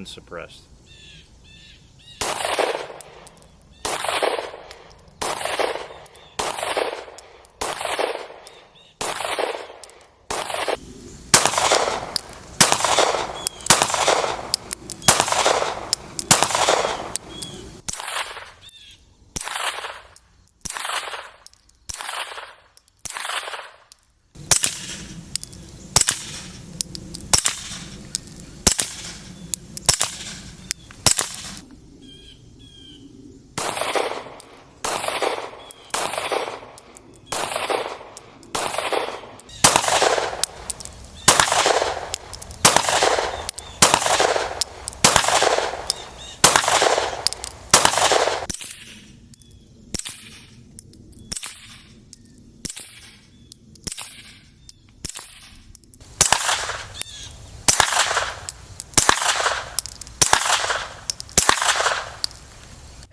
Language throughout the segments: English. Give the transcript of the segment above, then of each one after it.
unsuppressed.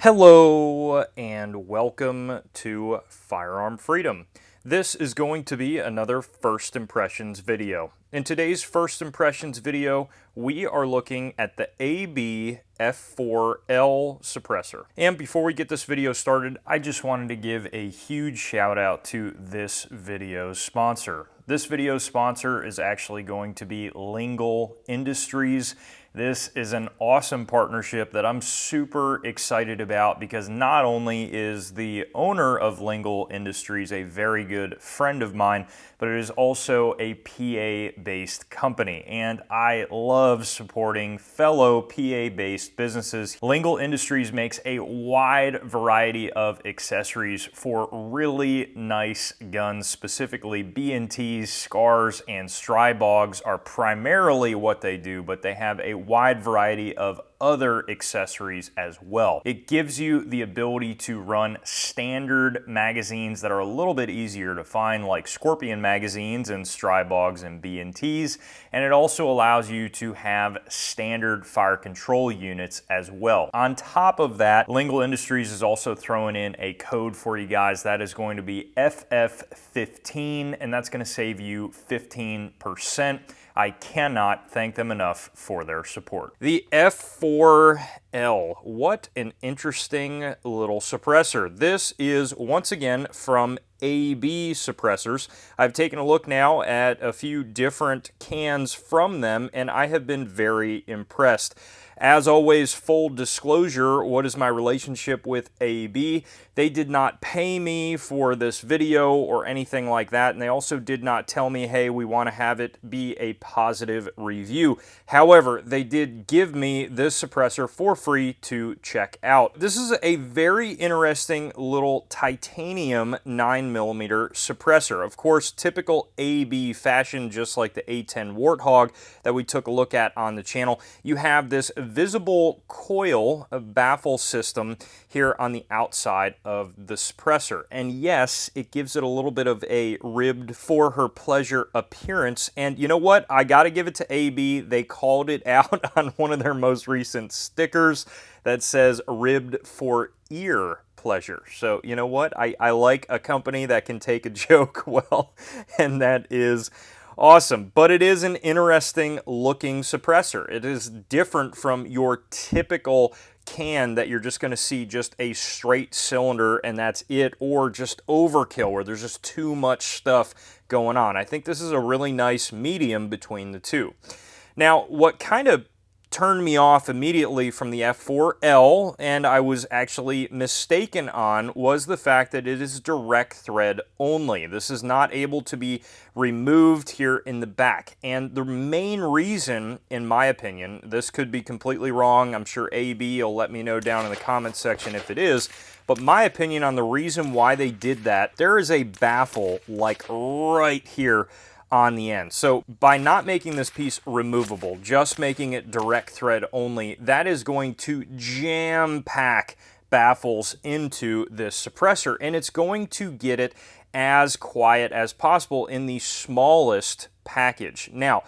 Hello and welcome to Firearm Freedom. This is going to be another First Impressions video. In today's First Impressions video, we are looking at the AB F-4L suppressor. And before we get this video started, I just wanted to give a huge shout out to this video's sponsor. This video's sponsor is actually going to be Lingle Industries. This is an awesome partnership that I'm super excited about because not only is the owner of Lingle Industries a very good friend of mine, but it is also a PA-based company, and I love supporting fellow PA-based businesses. Lingle Industries makes a wide variety of accessories for really nice guns, specifically B&Ts, SCARs, and Strybogs are primarily what they do, but they have a wide variety of other accessories as well. It gives you the ability to run standard magazines that are a little bit easier to find, like Scorpion magazines and Strybogs and B&Ts, and it also allows you to have standard fire control units as well. On top of that, Lingle Industries is also throwing in a code for you guys that is going to be FF15, and that's going to save you 15%. I cannot thank them enough for their support. The F-4L, what an interesting little suppressor. This is once again from AB suppressors. I've taken a look now at a few different cans from them, and I have been very impressed. As always, full disclosure, what is my relationship with AB? They did not pay me for this video or anything like that, and they also did not tell me, hey, we want to have it be a positive review. However, they did give me this suppressor for free to check out. This is a very interesting little titanium 9mm suppressor. Of course, typical AB fashion, just like the A10 Warthog that we took a look at on the channel. You have this visible coil baffle system here on the outside of the suppressor, and yes, it gives it a little bit of a ribbed for her pleasure appearance. And you know what, I gotta give it to AB. They called it out on one of their most recent stickers that says ribbed for ear pleasure. So you know what, I like a company that can take a joke well, and that is awesome. But it is an interesting looking suppressor. It is different from your typical can that you're just going to see just a straight cylinder and that's it, or just overkill where there's just too much stuff going on. I think this is a really nice medium between the two. Now, what kind of turned me off immediately from the F-4L, and I was actually mistaken on, was the fact that it is direct thread only. This is not able to be removed here in the back. And the main reason, in my opinion, this could be completely wrong, I'm sure AB will let me know down in the comments section if it is, but my opinion on the reason why they did that, there is a baffle like right here on the end. So by not making this piece removable, just making it direct thread only, that is going to jam pack baffles into this suppressor, and it's going to get it as quiet as possible in the smallest package. Now,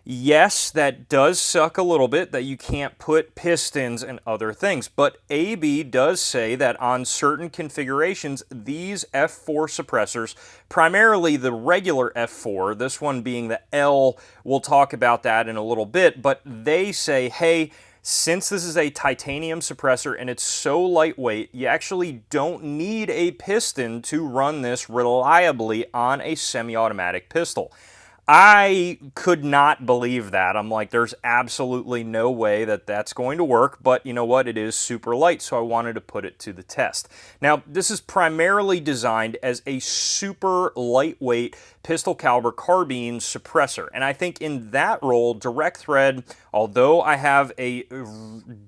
yes, that does suck a little bit that you can't put pistons and other things, but AB does say that on certain configurations, these F4 suppressors, primarily the regular F4, this one being the L, we'll talk about that in a little bit, but they say, hey, Since this is a titanium suppressor and it's so lightweight, you actually don't need a piston to run this reliably on a semi-automatic pistol. I could not believe that. I'm like, there's absolutely no way that that's going to work, but you know what? It is super light, so I wanted to put it to the test. Now, this is primarily designed as a super lightweight pistol caliber carbine suppressor, and I think in that role, direct thread, although I have a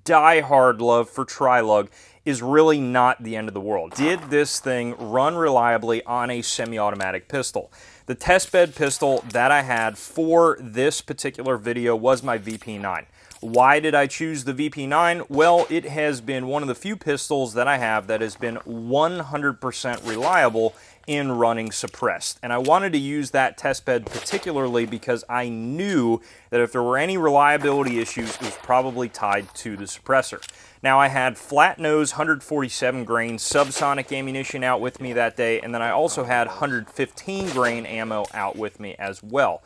die-hard love for tri-lug, is really not the end of the world. Did this thing run reliably on a semi-automatic pistol? The test bed pistol that I had for this particular video was my VP9. Why did I choose the VP9? Well, it has been one of the few pistols that I have that has been 100% reliable in running suppressed. And I wanted to use that test bed particularly because I knew that if there were any reliability issues, it was probably tied to the suppressor. Now, I had flat nose 147 grain subsonic ammunition out with me that day, and then I also had 115 grain ammo out with me as well.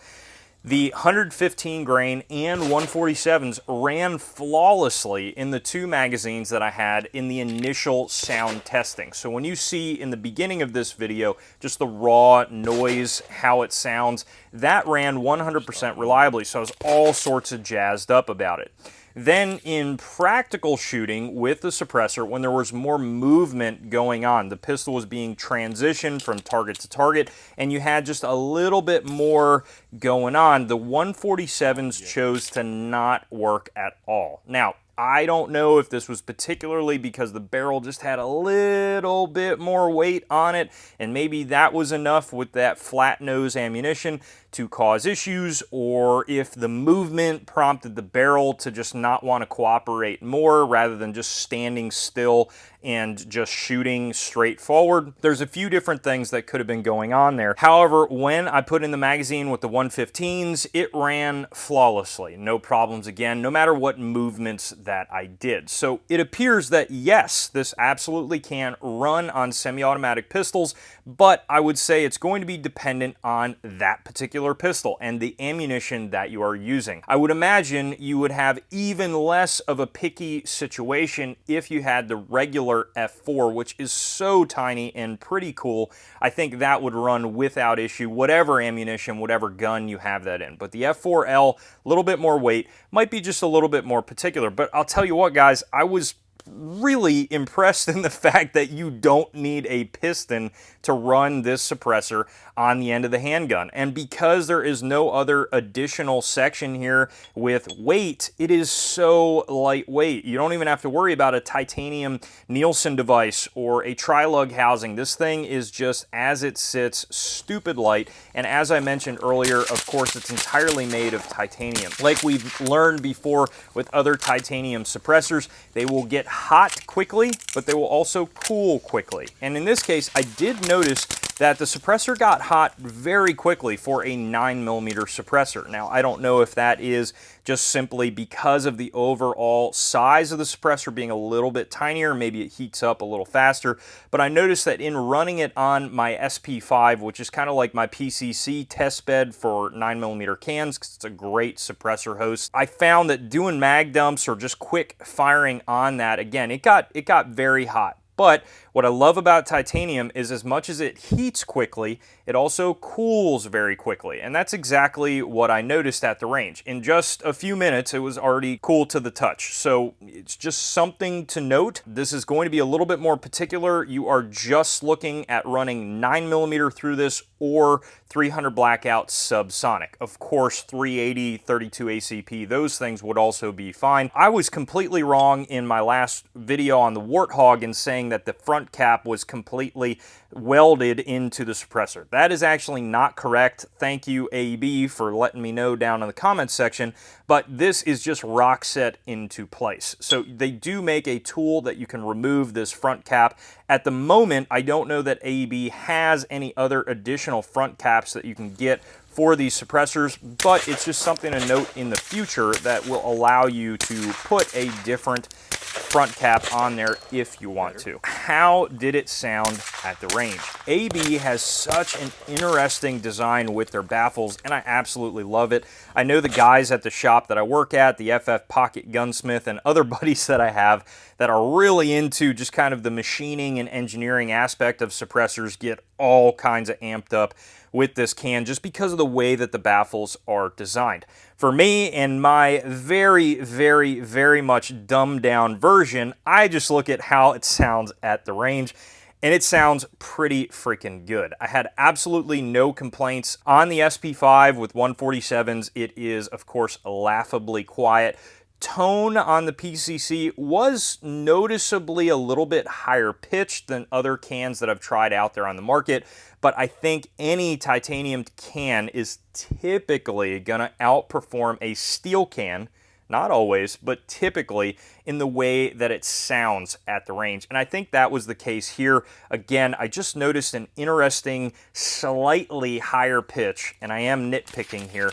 The 115 grain and 147s ran flawlessly in the two magazines that I had in the initial sound testing. So when you see in the beginning of this video just the raw noise, how it sounds, that ran 100% reliably, so I was all sorts of jazzed up about it. Then in practical shooting with the suppressor, when there was more movement going on, the pistol was being transitioned from target to target, and you had just a little bit more going on, the 147s chose to not work at all. Now, I don't know if this was particularly because the barrel just had a little bit more weight on it, and maybe that was enough with that flat nose ammunition to cause issues, or if the movement prompted the barrel to just not want to cooperate more rather than just standing still and just shooting straight forward. There's a few different things that could have been going on there. However, when I put in the magazine with the 115s, it ran flawlessly. No problems again, no matter what movements that I did. So it appears that yes, this absolutely can run on semi-automatic pistols, but I would say it's going to be dependent on that particular pistol and the ammunition that you are using. I would imagine you would have even less of a picky situation if you had the regular F4, which is so tiny and pretty cool. I think that would run without issue, whatever ammunition, whatever gun you have that in. But the F-4L, a little bit more weight, might be just a little bit more particular. But I'll tell you what, guys, I was really impressed in the fact that you don't need a piston to run this suppressor on the end of the handgun. And because there is no other additional section here with weight, it is so lightweight. You don't even have to worry about a titanium Nielsen device or a tri-lug housing. This thing is just, as it sits, stupid light. And as I mentioned earlier, of course, it's entirely made of titanium. Like we've learned before with other titanium suppressors, they will get hot quickly, but they will also cool quickly. And in this case, I did notice that the suppressor got hot very quickly for a 9mm suppressor. Now, I don't know if that is just simply because of the overall size of the suppressor being a little bit tinier, maybe it heats up a little faster, but I noticed that in running it on my SP5, which is kind of like my PCC test bed for 9mm cans, because it's a great suppressor host, I found that doing mag dumps or just quick firing on that, again, it got very hot. But what I love about titanium is as much as it heats quickly, it also cools very quickly. And that's exactly what I noticed at the range. In just a few minutes, it was already cool to the touch. So it's just something to note. This is going to be a little bit more particular. You are just looking at running 9mm through this or 300 blackout subsonic. Of course, 380, 32 ACP, those things would also be fine. I was completely wrong in my last video on the Warthog in saying that the front cap was completely welded into the suppressor. That is actually not correct. Thank you, AEB, for letting me know down in the comments section, but this is just rock set into place. So they do make a tool that you can remove this front cap. At the moment, I don't know that AEB has any other additional front caps that you can get for these suppressors, but it's just something to note in the future that will allow you to put a different front cap on there if you want to. How did it sound at the range. AB has such an interesting design with their baffles, and I absolutely love it. I know the guys at the shop that I work at, the FF Pocket Gunsmith, and other buddies that I have that are really into just kind of the machining and engineering aspect of suppressors get all kinds of amped up with this can just because of the way that the baffles are designed. For me, in my very, very, very much dumbed down version, I just look at how it sounds at the range, and it sounds pretty freaking good. I had absolutely no complaints on the SP5 with 147s. It is, of course, laughably quiet. Tone on the PCC was noticeably a little bit higher pitched than other cans that I've tried out there on the market, but I think any titanium can is typically gonna outperform a steel can, not always, but typically in the way that it sounds at the range. And I think that was the case here. Again, I just noticed an interesting, slightly higher pitch, and I am nitpicking here,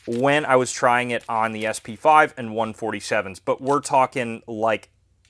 when I was trying it on the SP5 and 147s, but we're talking like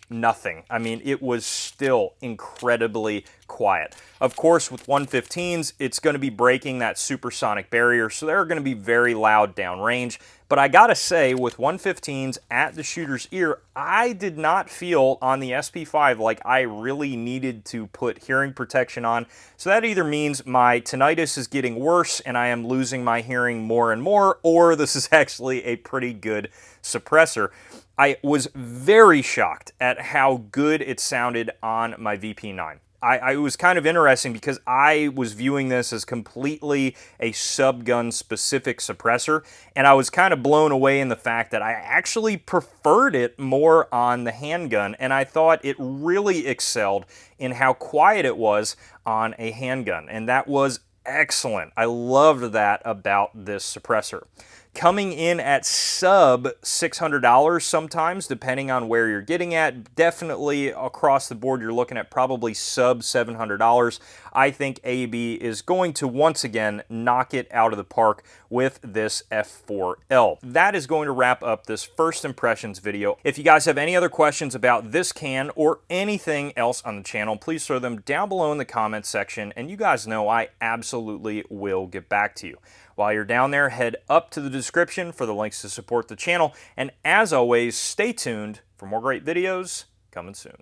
nothing. I mean, it was still incredibly quiet. Of course, with 115s, it's going to be breaking that supersonic barrier, so they're going to be very loud downrange. But I gotta say, with 115s at the shooter's ear, I did not feel on the SP5 like I really needed to put hearing protection on. So that either means my tinnitus is getting worse and I am losing my hearing more and more, or this is actually a pretty good suppressor. I was very shocked at how good it sounded on my VP9. I was kind of interesting because I was viewing this as completely a subgun specific suppressor, and I was kind of blown away in the fact that I actually preferred it more on the handgun, and I thought it really excelled in how quiet it was on a handgun, and that was excellent. I loved that about this suppressor. Coming in at sub $600 sometimes, depending on where you're getting at. Definitely across the board, you're looking at probably sub $700. I think AB is going to once again knock it out of the park with this F-4L. That is going to wrap up this first impressions video. If you guys have any other questions about this can or anything else on the channel, please throw them down below in the comments section, and you guys know I absolutely will get back to you. While you're down there, head up to the description for the links to support the channel, and as always, stay tuned for more great videos coming soon.